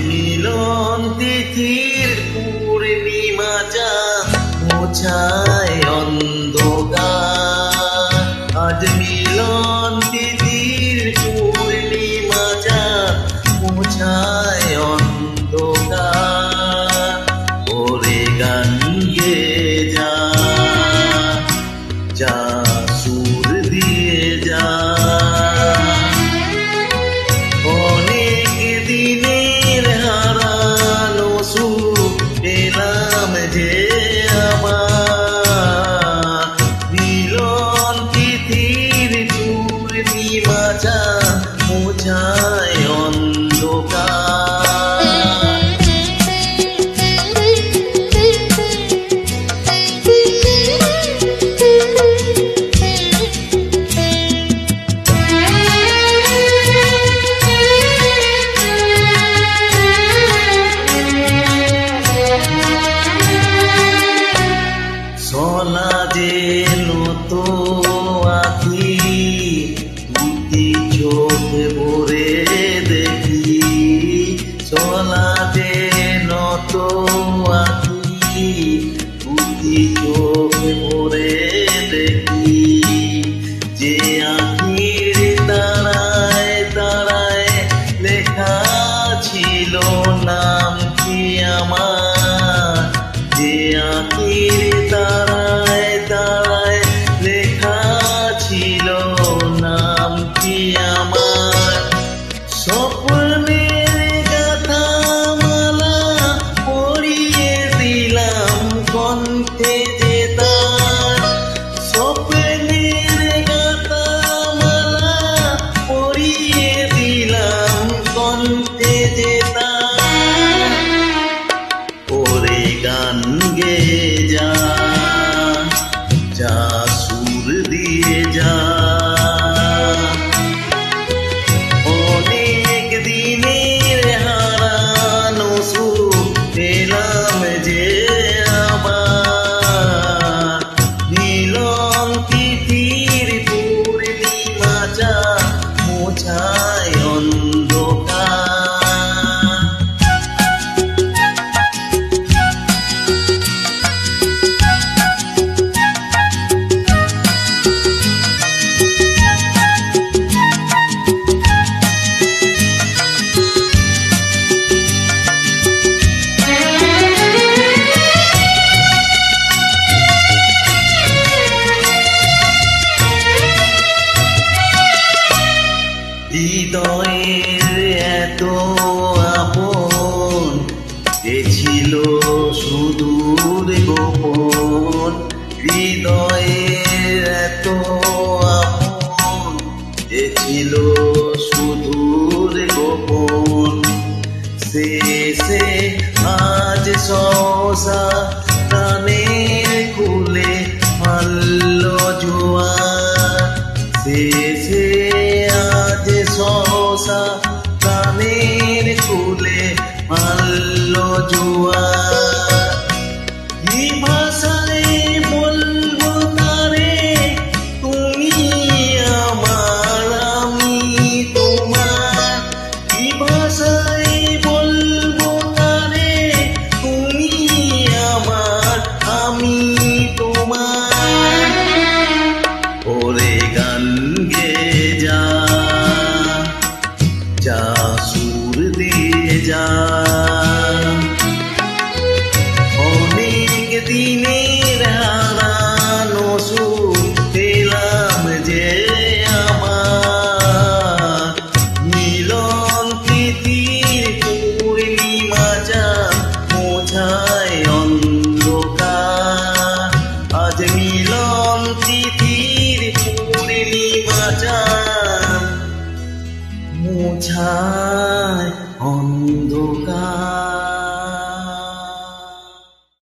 মিলন তিথির পূর্ণিমা চাঁদ মোছায় অন্ধকার। আজ মিলন তিথির পূর্ণিমা চাঁদ মোছায় অন্ধকার। ওরে গান গেয়ে যা, যা সুর দিয়ে যা। অনেক দিনের হারানো সুর পেলাম যে আমার। মিলন তিথির পূর্ণিমা চাঁদ মোছায় অন্ধকার। সোনা যেন তো আঁখি, দুটি চোখ ভরে দেখি। সোনা যেন তো আঁখি, দুটি চোখ ভরে দেখি। যে আঁখির তারায় তারায় লেখা ছিল নাম কি আমার। যে আঁখির তারায় তারায় লেখা ছিল নাম কি আমার। স্বপ্নের গাথা মালা পরিয়ে দিলাম কণ্ঠে যে তার। স্বপ্নের গাথা মালা পরিয়ে দিলাম কণ্ঠে যে তার। ওরে গান গেয়ে যা, যা সুর দিয়ে যা। অনেক দিনের হারানো সুর পেলাম যে আমার। মিলন তিথির পূর্ণিমা চাঁদ মোছায় অন্ধকার। হৃদয়ের এত আপন, যে ছিল সুদূর গোপন। হৃদয়ের এত আপন, যে ছিল সুদূর গোপন। শেষে আজ সহসা প্রাণের কুলে মারল জোয়ার। শেষে আজ সহসা প্রাণের কুলে মারল জোয়ার।